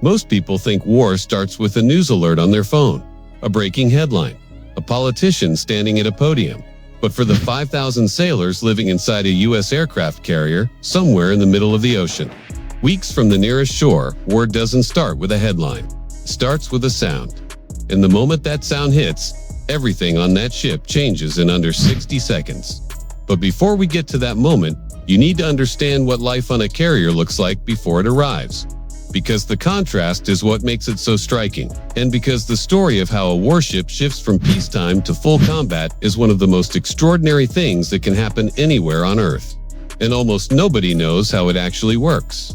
Most people think war starts with a news alert on their phone, a breaking headline, a politician standing at a podium. But for the 5,000 sailors living inside a U.S. aircraft carrier somewhere in the middle of the ocean, weeks from the nearest shore, war doesn't start with a headline. It starts with a sound. And the moment that sound hits, everything on that ship changes in under 60 seconds. But before we get to that moment, you need to understand what life on a carrier looks like before it arrives. Because the contrast is what makes it so striking, and because the story of how a warship shifts from peacetime to full combat is one of the most extraordinary things that can happen anywhere on Earth. And almost nobody knows how it actually works.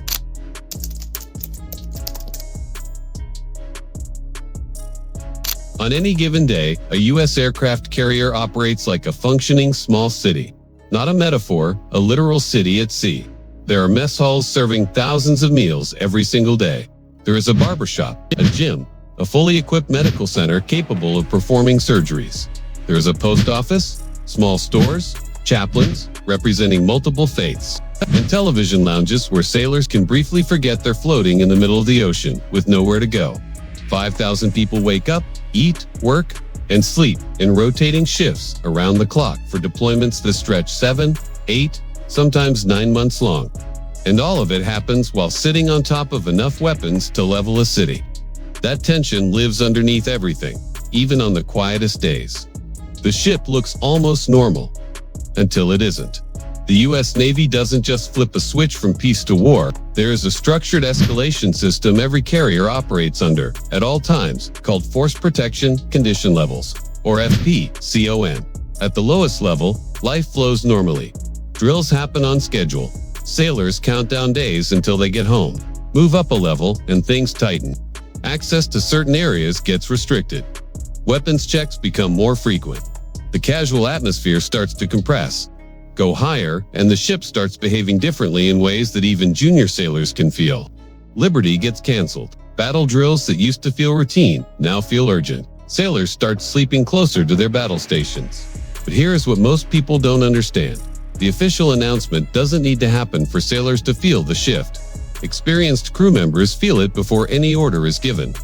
On any given day, a U.S. aircraft carrier operates like a functioning small city. Not a metaphor, a literal city at sea. There are mess halls serving thousands of meals every single day. There is a barbershop, a gym, a fully equipped medical center capable of performing surgeries. There is a post office, small stores, chaplains representing multiple faiths, and television lounges where sailors can briefly forget they're floating in the middle of the ocean with nowhere to go. 5,000 people wake up, eat, work, and sleep in rotating shifts around the clock for deployments that stretch 7, 8, sometimes 9 months long. And all of it happens while sitting on top of enough weapons to level a city. That tension lives underneath everything, even on the quietest days. The ship looks almost normal, until it isn't. The U.S. Navy doesn't just flip a switch from peace to war. There is a structured escalation system every carrier operates under, at all times, called Force Protection Condition Levels, or FPCON. At the lowest level, life flows normally. Drills happen on schedule. Sailors count down days until they get home. Move up a level and things tighten. Access to certain areas gets restricted. Weapons checks become more frequent. The casual atmosphere starts to compress. Go higher, and the ship starts behaving differently in ways that even junior sailors can feel. Liberty gets canceled. Battle drills that used to feel routine now feel urgent. Sailors start sleeping closer to their battle stations. But here is what most people don't understand. The official announcement doesn't need to happen for sailors to feel the shift. Experienced crew members feel it before any order is given.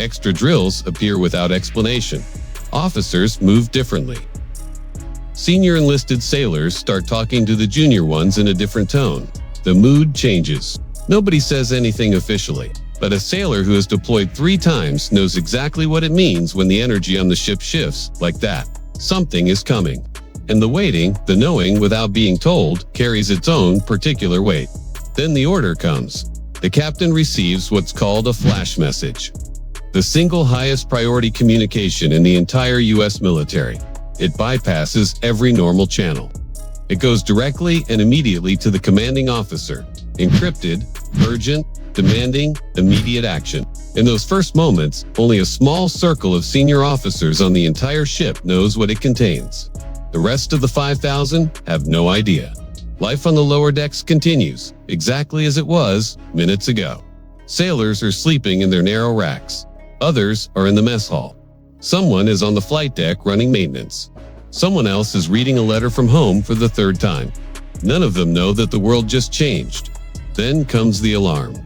Extra drills appear without explanation. Officers move differently. Senior enlisted sailors start talking to the junior ones in a different tone. The mood changes. Nobody says anything officially, but a sailor who has deployed 3 times knows exactly what it means when the energy on the ship shifts like that. Something is coming. And the waiting, the knowing without being told, carries its own particular weight. Then the order comes. The captain receives what's called a flash message. The single highest priority communication in the entire U.S. military. It bypasses every normal channel. It goes directly and immediately to the commanding officer. Encrypted, urgent, demanding, immediate action. In those first moments, only a small circle of senior officers on the entire ship knows what it contains. The rest of the 5,000 have no idea. Life on the lower decks continues, exactly as it was minutes ago. Sailors are sleeping in their narrow racks. Others are in the mess hall. Someone is on the flight deck running maintenance. Someone else is reading a letter from home for the 3rd time. None of them know that the world just changed. Then comes the alarm.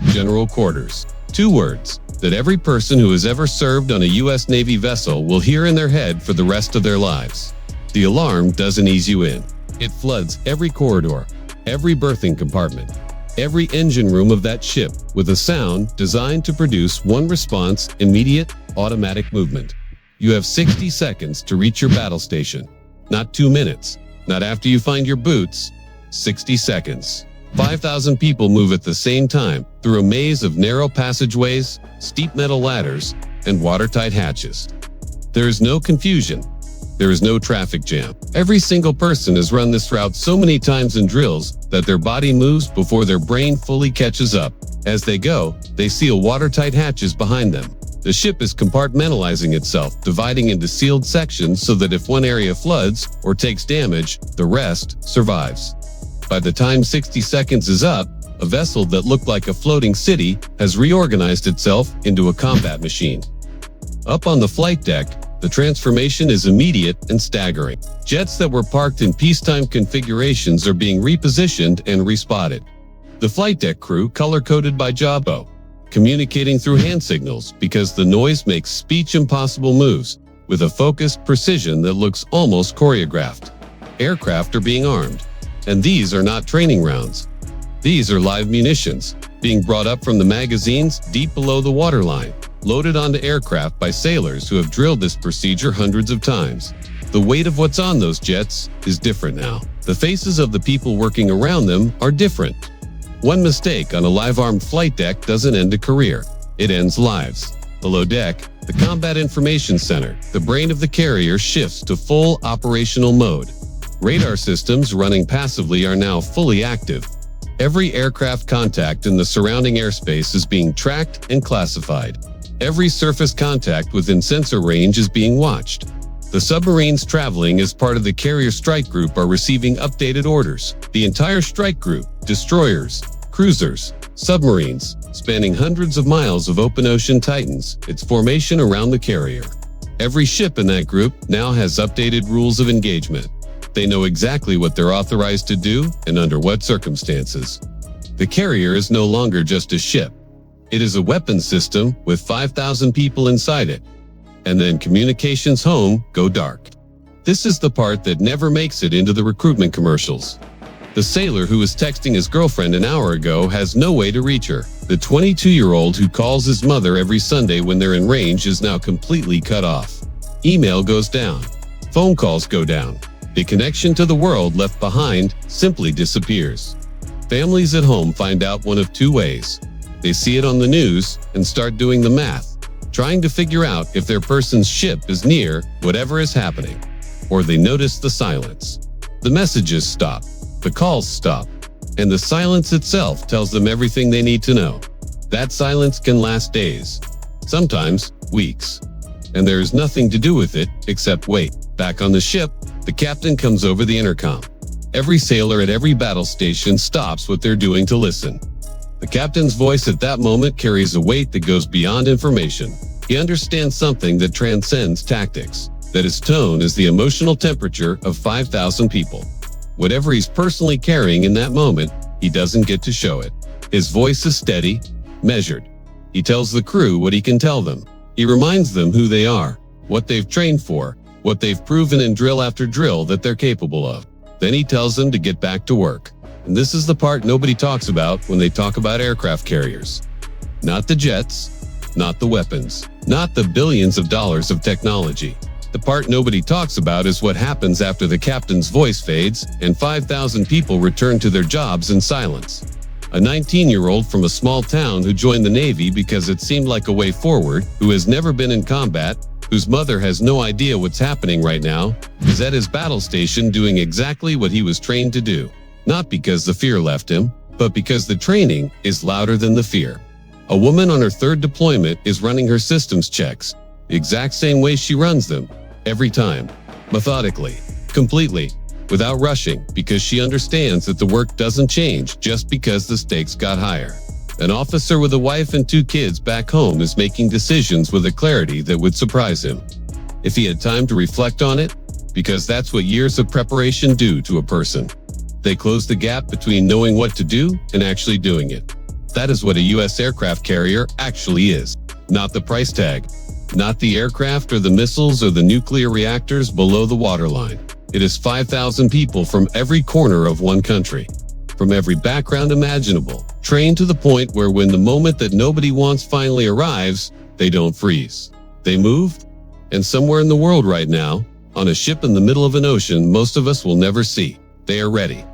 General quarters. 2 words that every person who has ever served on a U.S. Navy vessel will hear in their head for the rest of their lives. The alarm doesn't ease you in. It floods every corridor, every berthing compartment, every engine room of that ship with a sound designed to produce one response: immediate, automatic movement. You have 60 seconds to reach your battle station. Not 2 minutes. Not after you find your boots. 60 seconds. 5,000 people move at the same time through a maze of narrow passageways, steep metal ladders, and watertight hatches. There is no confusion. There is no traffic jam. Every single person has run this route so many times in drills that their body moves before their brain fully catches up. As they go, they seal watertight hatches behind them. The ship is compartmentalizing itself, dividing into sealed sections so that if one area floods or takes damage, the rest survives. By the time 60 seconds is up, a vessel that looked like a floating city has reorganized itself into a combat machine. Up on the flight deck, the transformation is immediate and staggering. Jets that were parked in peacetime configurations are being repositioned and respotted. The flight deck crew color-coded by job. communicating through hand signals because the noise makes speech impossible moves with a focused precision that looks almost choreographed. Aircraft are being armed, and these are not training rounds. These are live munitions, being brought up from the magazines deep below the waterline, loaded onto aircraft by sailors who have drilled this procedure hundreds of times. The weight of what's on those jets is different now. The faces of the people working around them are different. One mistake on a live-armed flight deck doesn't end a career. It ends lives. Below deck, the Combat Information Center, the brain of the carrier, shifts to full operational mode. Radar systems running passively are now fully active. Every aircraft contact in the surrounding airspace is being tracked and classified. Every surface contact within sensor range is being watched. The submarines traveling as part of the carrier strike group are receiving updated orders. The entire strike group, destroyers, cruisers, submarines, spanning hundreds of miles of open ocean, tightens its formation around the carrier. Every ship in that group now has updated rules of engagement. They know exactly what they're authorized to do and under what circumstances. The carrier is no longer just a ship. It is a weapons system with 5,000 people inside it. And then communications home go dark. This is the part that never makes it into the recruitment commercials. The sailor who was texting his girlfriend an hour ago has no way to reach her. The 22-year-old who calls his mother every Sunday when they're in range is now completely cut off. Email goes down. Phone calls go down. The connection to the world left behind simply disappears. Families at home find out one of two ways. They see it on the news and start doing the math, trying to figure out if their person's ship is near whatever is happening. Or they notice the silence. The messages stop, the calls stop, and the silence itself tells them everything they need to know. That silence can last days, sometimes weeks. And there is nothing to do with it except wait. Back on the ship, the captain comes over the intercom. Every sailor at every battle station stops what they're doing to listen. The captain's voice at that moment carries a weight that goes beyond information. He understands something that transcends tactics, that his tone is the emotional temperature of 5,000 people. Whatever he's personally carrying in that moment, he doesn't get to show it. His voice is steady, measured. He tells the crew what he can tell them. He reminds them who they are, what they've trained for, what they've proven in drill after drill that they're capable of. Then he tells them to get back to work. And this is the part nobody talks about when they talk about aircraft carriers. Not the jets, not the weapons, not the billions of dollars of technology. The part nobody talks about is what happens after the captain's voice fades and 5,000 people return to their jobs in silence. A 19-year-old from a small town who joined the Navy because it seemed like a way forward, who has never been in combat, whose mother has no idea what's happening right now, is at his battle station doing exactly what he was trained to do. Not because the fear left him, but because the training is louder than the fear. A woman on her third deployment is running her systems checks, the exact same way she runs them, every time, methodically, completely, without rushing, because she understands that the work doesn't change just because the stakes got higher. An officer with a wife and 2 kids back home is making decisions with a clarity that would surprise him, if he had time to reflect on it, because that's what years of preparation do to a person. They close the gap between knowing what to do and actually doing it. That is what a U.S. aircraft carrier actually is. Not the price tag, not the aircraft or the missiles or the nuclear reactors below the waterline. It is 5,000 people from every corner of one country, from every background imaginable, trained to the point where when the moment that nobody wants finally arrives, they don't freeze. They move, and somewhere in the world right now, on a ship in the middle of an ocean most of us will never see, they are ready.